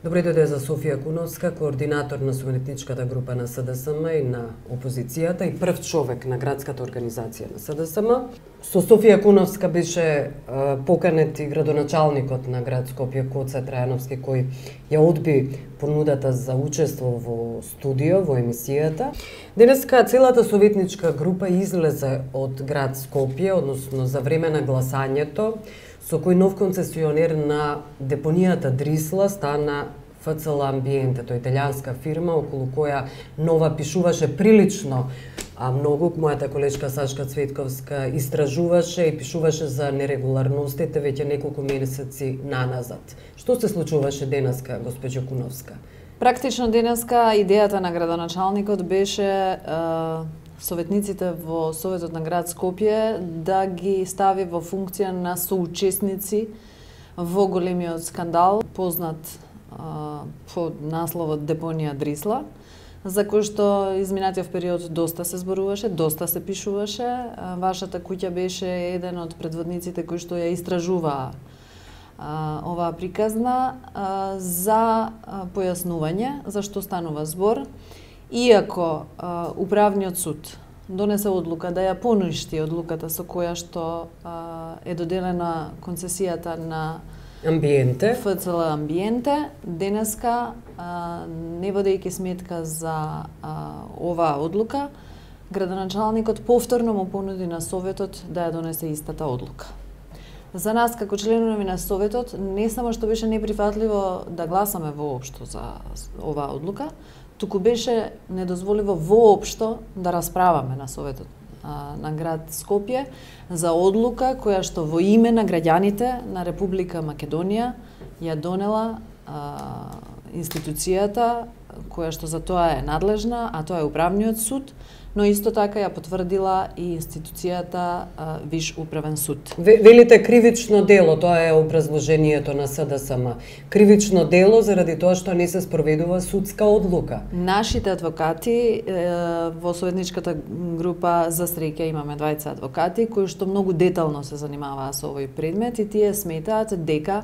Добри дојде за Софија Куновска, координатор на советничката група на СДСМ и на опозицијата и прв човек на градската организација на СДСМ. Со Софија Куновска беше поканет и градоначалникот на град Скопје Коце Трајановски, кој ја одби понудата за учество во студио, во емисијата. Денеска целата советничка група излезе од град Скопје, односно за време на гласањето, со кој нов концесионер на депонијата Дрисла стана ФЦЛ Амбиенте, тоа е италијанска фирма околу која Нова пишуваше прилично многу. Мојата колешка Сашка Цветковска истражуваше и пишуваше за нерегуларностите веќе неколку месеци наназад. Што се случуваше денеска, госпоѓо Куновска? Практично денеска идејата на градоначалникот беше советниците во Советот на град Скопје да ги стави во функција на соучесници во големиот скандал, познат под насловот Депонија Дрисла, за кој што изминатиот период доста се зборуваше, доста се пишуваше. Вашата куќа беше еден од предводниците кои што ја истражуваа оваа приказна за појаснување за што станува збор. Иако управниот суд донесе одлука да ја поништи одлуката со која што е доделена концесијата на Амбиенте. ФЦЛ Амбиенте, денеска, не водејќи сметка за оваа одлука, градоначалникот повторно му понуди на Советот да ја донесе истата одлука. За нас, како членови на Советот, не само што беше неприфатливо да гласаме воопшто за оваа одлука, туку беше недозволиво воопшто да расправаме на Советот на град Скопје за одлука која што во име на граѓаните на Република Македонија ја донела институцијата која што за тоа е надлежна, а тоа е Управниот суд, но исто така ја потврдила и институцијата Виш управен суд. Велите кривично дело, тоа е образложението на СДСМ. Кривично дело заради тоа што не се спроведува судска одлука. Нашите адвокати во советничката група, за среќа имаме двајца адвокати кои што многу детално се занимаваа со овој предмет и тие сметаат дека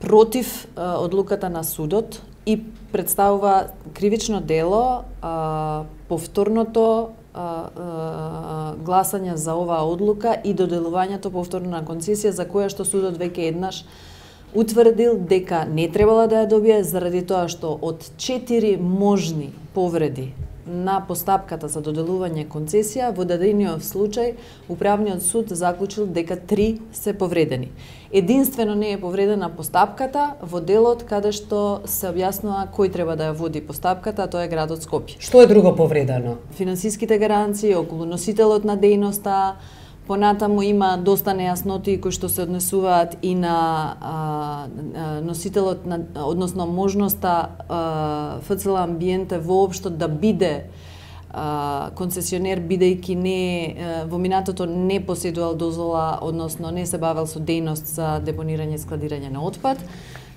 против одлуката на судот и представува кривично дело повторното гласање за оваа одлука и доделувањето повторно на концесија за која што судот веќе еднаш утврдил дека не требала да ја добие заради тоа што од 4 можни повреди на постапката за доделување концесија, во дадениот случај Управниот суд заклучил дека 3 се повредени. Единствено не е повредена постапката во делот каде што се објаснува кој треба да ја води постапката, а тоа е градот Скопје. Што е друго повредено? Финансиските гаранции околу носителот на дејноста, понатаму има доста нејасноти кои што се однесуваат и на носителот на, односно можноста ФЦЛ Амбиенте воопшто да биде концесионер, бидејќи не во минатото не поседувал дозвола, односно не се бавел со дејност за депонирање и складирање на отпад.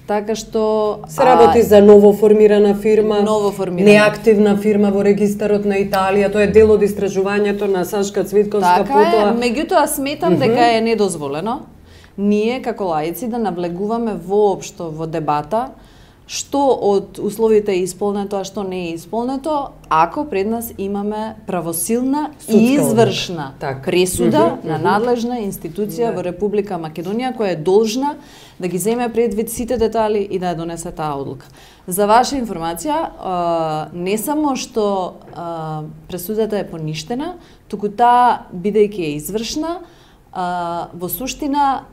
Така што се работи за ново формирана фирма, неактивна фирма во регистарот на Италија, тоа е дел од истражувањето на Сашка Цветковска. Така е, меѓутоа сметам дека е недозволено ние како лаици да навлегуваме воопшто во дебата што од условите е исполнето, а што не е исполнето, ако пред нас имаме правосилна и извршна пресуда на надлежна институција во Република Македонија која е должна да ги земе предвид сите детали и да ја донесе таа одлука. За ваша информација, не само што пресудата е поништена, туку таа, бидејќи е извршна, во суштина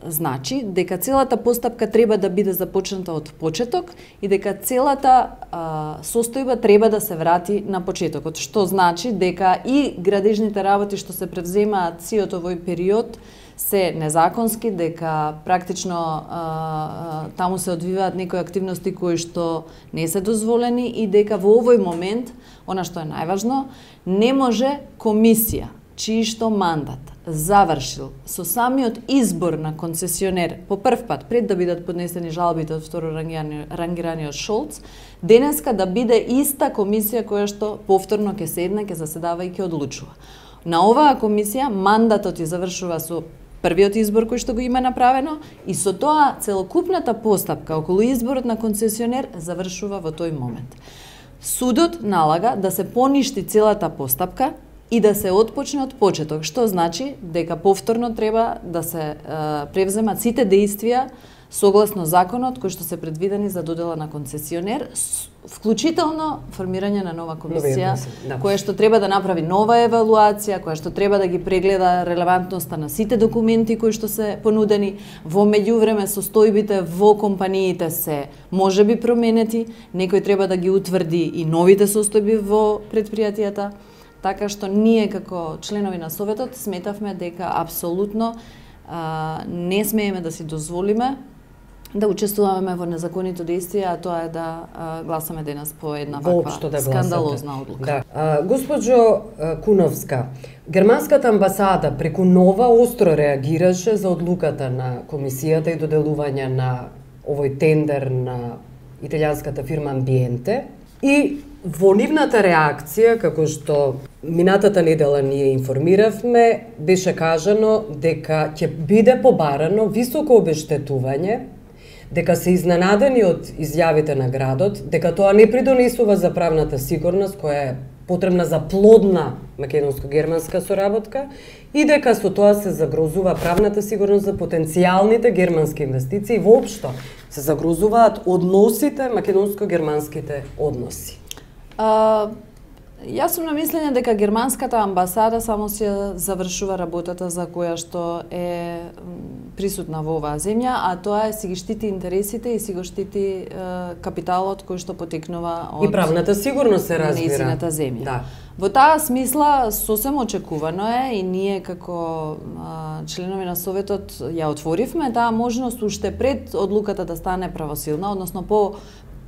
значи дека целата постапка треба да биде започната од почеток и дека целата состојба треба да се врати на почетокот, што значи дека и градежните работи што се превземаат сиот овој период се незаконски, дека практично таму се одвиваат некои активности кои што не се дозволени и дека во овој момент, она што е најважно, не може комисија чиј што мандат завршил со самиот избор на концесионер по прв пат, пред да бидат поднесени жалбите од второрангираниот Шолц, денеска да биде иста комисија која што повторно ќе седне, ќе заседава и ќе одлучува. На оваа комисија мандатот ја завршува со првиот избор кој што го има направено и со тоа целокупната постапка околу изборот на концесионер завршува во тој момент. Судот налага да се поништи целата постапка и да се отпочне од почеток, што значи дека повторно треба да се превземат сите дејствија согласно законот кои што се предвидени за додела на концесионер, вклучително формирање на нова комисија, која што треба да направи нова евалуација, која што треба да ги прегледа релевантноста на сите документи кои што се понудени. Во меѓувреме состојбите во компаниите се можеби променети, некој треба да ги утврди и новите состојби во предпријатијата, така што ние како членови на Советот сметавме дека апсолутно не смееме да си дозволиме да учествуваме во незаконито действие, а тоа е да гласаме денес по една ваква скандалозна одлука. Да. Госпоđo Куновска, германската амбасада преку нова остро реагираше за одлуката на комисијата и доделување на овој тендер на италијанската фирма Амбиенте и во нивната реакција, како што минатата недела ние информиравме, беше кажано дека ќе биде побарано високо обештетување, дека се изненадени од изјавите на градот, дека тоа не придонесува за правната сигурност која е потребна за плодна македонско-германска соработка и дека со тоа се загрозува правната сигурност за потенцијалните германски инвестиции, воопшто се загрозуваат односите, македонско-германските односи. Јас сум на мислење дека германската амбасада само си завршува работата за која што е присутна во оваа земја, а тоа е си ги штити интересите и си го штити капиталот кој што потекнува од и правната сигурност се разбира. Нејзината земја. Да. Во таа смисла сосем очекувано е и ние како членови на Советот ја отворивме таа можност уште пред одлуката да стане правосилна, односно по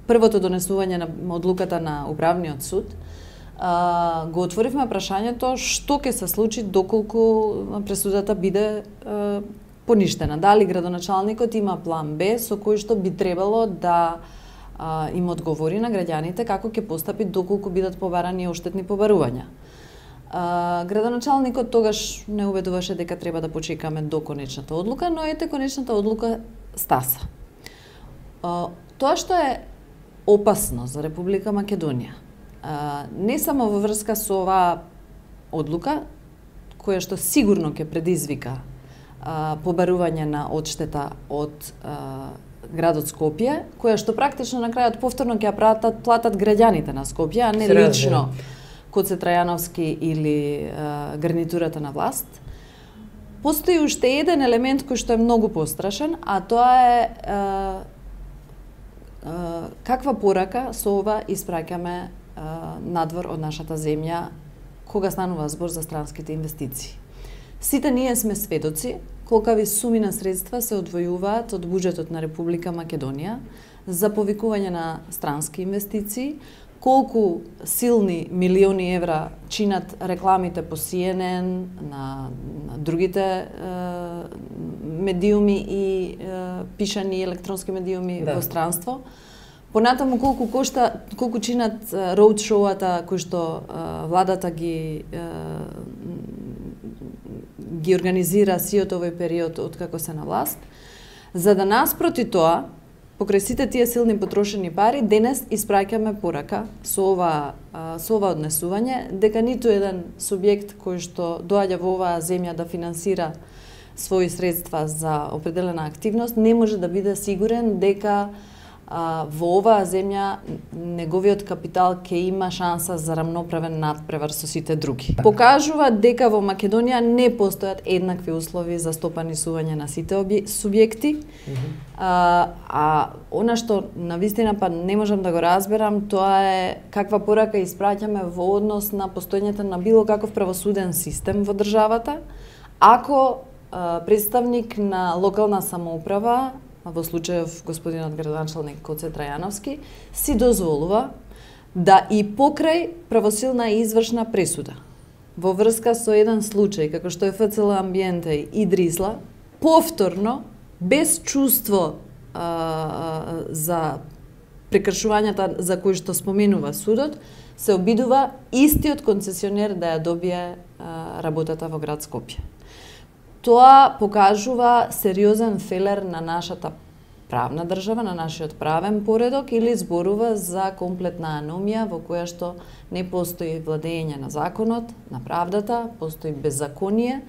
првото донесување на одлуката на Управниот суд. Го отворивме прашањето што ќе се случи доколку пресудата биде поништена. Дали градоначалникот има план Б со кој што би требало да им одговори на граѓаните како ќе постапи доколку бидат побарани оштетни побарувања. Градоначалникот тогаш не убедуваше дека треба да почекаме до конечната одлука, но ете конечната одлука стаса. Тоа што е опасно за Република Македонија, не само во врска со оваа одлука, која што сигурно ќе предизвика побарување на одштета од градот Скопје, која што практично на крајот повторно ќе ја платат граѓаните на Скопје, а не лично Коце Трајановски или гарнитурата на власт. Постои уште еден елемент кој што е многу пострашен, а тоа е каква порака со ова испраќаме надвор од нашата земја кога станува збор за странските инвестиции. Сите ние сме сведоци колкави суми на средства се одвојуваат од буџетот на Република Македонија за повикување на странски инвестиции, колку силни милиони евра чинат рекламите по CNN, на другите медиуми и пишани електронски медиуми во странство. Понатаму колку чинат роудшоуата кои што владата ги организира сиот овој период од како се на власт, за да наспроти тоа, покрај сите тие силни потрошени пари, денес испраќаме порака со ова однесување дека ниту еден субјект кој што доаѓа во оваа земја да финансира своји средства за определена активност не може да биде сигурен дека во оваа земја неговиот капитал ќе има шанса за рамноправен надпревар со сите други. Покажува дека во Македонија не постојат еднакви услови за стопани сување на сите субјекти, она што навистина па не можам да го разберам, тоа е каква порака испраќаме во однос на постоењето на било каков правосуден систем во државата, ако представник на локална самоуправа, во случајов господинот градоначалник Коце Трајановски, си дозволува да и покрај правосилна и извршна пресуда во врска со еден случај како што е ФЦЛ Амбиенте и Дрисла, повторно, без чувство за прекршувањата за кои што споменува судот, се обидува истиот концесионер да ја добие работата во град Скопје. Тоа покажува сериозен фелер на нашата правна држава, на нашиот правен поредок или зборува за комплетна аномија во која што не постои владење на законот, на правдата, постои беззаконие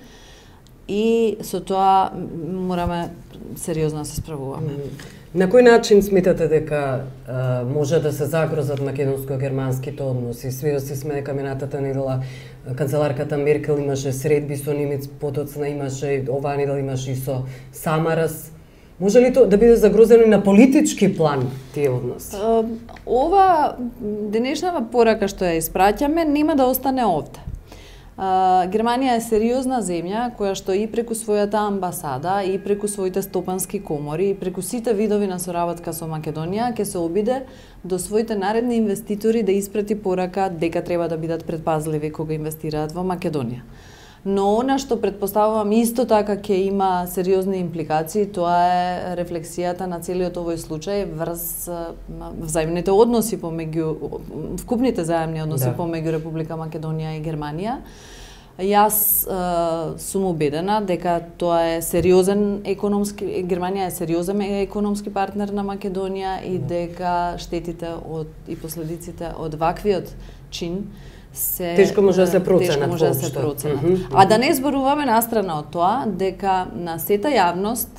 и со тоа мораме сериозно да се справуваме. На кој начин сметате дека може да се загрозат македонско-германските односи? Свидоци сме дека минатата недела канцеларката Меркел имаше средби со Немец, потоцна имаше, оваа недела имаше и со Самарас. Може ли тоа да биде загрозено и на политички план тие односи? Ова денешната порака што ја испраќаме нема да остане овде. Германија е сериозна земја која што и преку својата амбасада, и преку своите стопански комори, и преку сите видови на соработка со Македонија ќе се обиде до своите наредни инвеститори да испрати порака дека треба да бидат предпазливи кога инвестираат во Македонија. Но она што предпоставувам исто така ќе има сериозни импликации, тоа е рефлексијата на целиот овој случај врз взаимните односи помеѓу вкупните заемни односи помеѓу Република Македонија и Германија. Јас сум убедена дека тоа е сериозен економски, Германија е сериозен економски партнер на Македонија и дека штетите и последиците од ваквиот чин тешко може да се проценат. А да не зборуваме настрана од тоа дека на сета јавност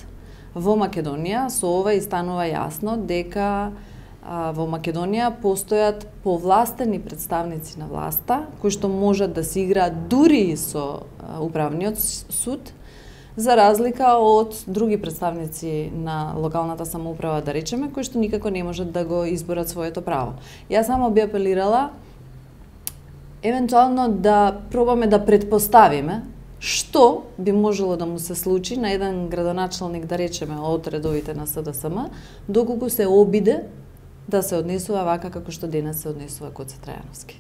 во Македонија со ова и станува јасно дека во Македонија постојат повластени представници на власта кои што можат да се играат дури со управниот суд, за разлика од други представници на локалната самоуправа, да речеме, кои што никако не можат да го изборат своето право. Јас само би апелирала евентуално да пробаме да предпоставиме што би можело да му се случи на еден градоначалник, да речеме, од редовите на СДСМ, доколку се обиде да се однесува вака како што денес се однесува Гоце Трајановски.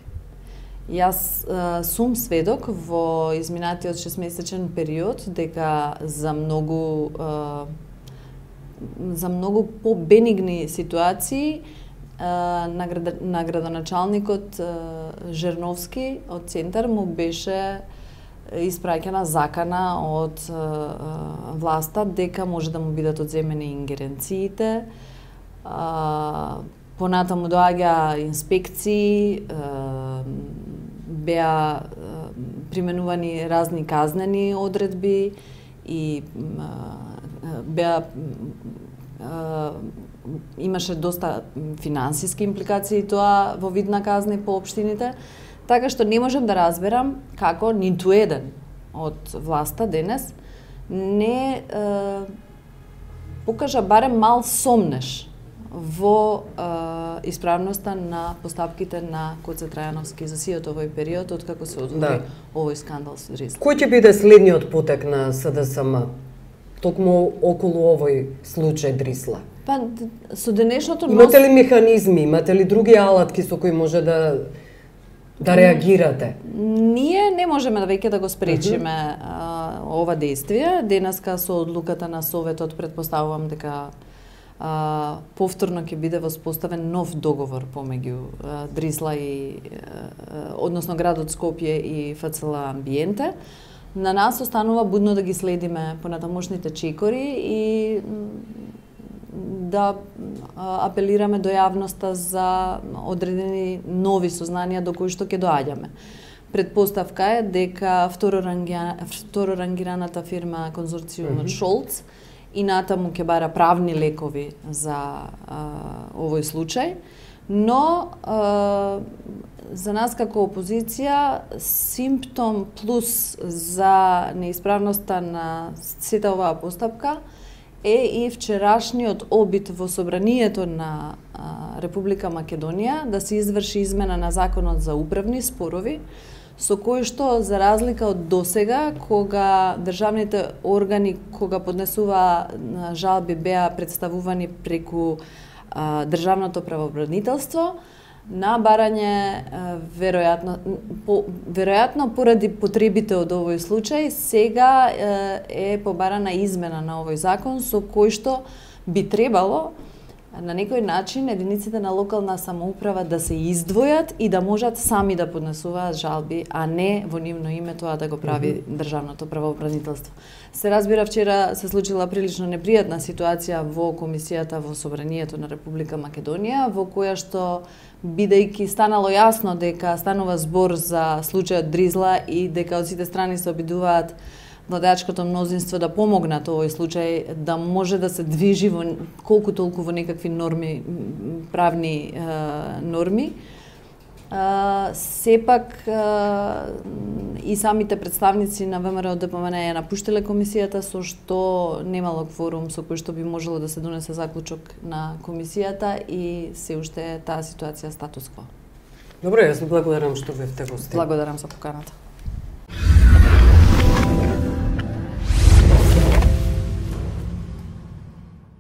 Јас сум сведок во изминатиот 6-месечен период дека за многу побенигни ситуации на градоначалникот Жерновски од Центар му беше испраќена закана од власта дека може да му бидат одземени ингеренциите. Понатаму доаѓа инспекции, беа применувани разни казнени одредби и имаше доста финансиски импликации тоа во вид на казни по општините, така што не можам да разберам како ниту еден од власта денес не покажа барем мал сомнеш во исправноста на постапките на Гоце Трајановски за сиот овој период откако се отвори овој скандал со Дрисла. Кој ќе биде следниот потек на СДСМ токму околу овој случај Дрисла? Па со денешното имате ли механизми, имате ли други алатки со кои може да реагирате? Ние не можеме веќе да го спречиме ова действие. Денеска со одлуката на Советот предпоставувам дека повторно ќе биде воспоставен нов договор помеѓу Дрисла и односно градот Скопје и ФЦЛ Амбиенте. На нас останува будно да ги следиме понатамошните чекори и да апелираме до јавноста за одредени нови сознанија до кои што ќе доаѓаме. Предпоставка е дека второрангираната фирма конзорциумот Шолц и натаму ќе бара правни лекови за овој случај, но за нас како опозиција симптом плюс за неисправноста на сета оваа постапка е и вчерашниот обид во собранието на Република Македонија да се изврши измена на законот за управни спорови, со кој што, за разлика од досега, кога државните органи, кога поднесува жалби, беа представувани преку државното правобранителство, на барање, веројатно поради потребите од овој случај, сега е побарана измена на овој закон, со кој што би требало на некој начин единиците на локална самоуправа да се издвојат и да можат сами да поднесуваат жалби, а не во нивно име тоа да го прави државното правообранителство. Се разбира, вчера се случила прилично непријатна ситуација во комисијата во Собранието на Република Македонија, во која што бидејќи станало јасно дека станува збор за случајот Дризла и дека од сите страни се обидуваат владеачкото мнозинство да помогнат овој случај да може да се движи во колку толку во некакви норми, правни норми. Сепак и самите представници на ВМРО ДПМН ја напуштиле комисијата, со што немало кворум со кој што би можело да се донесе заклучок на комисијата и се уште таа ситуација статус кво. Добро, јас ви благодарам што бевте гостин. Благодарам за поканата.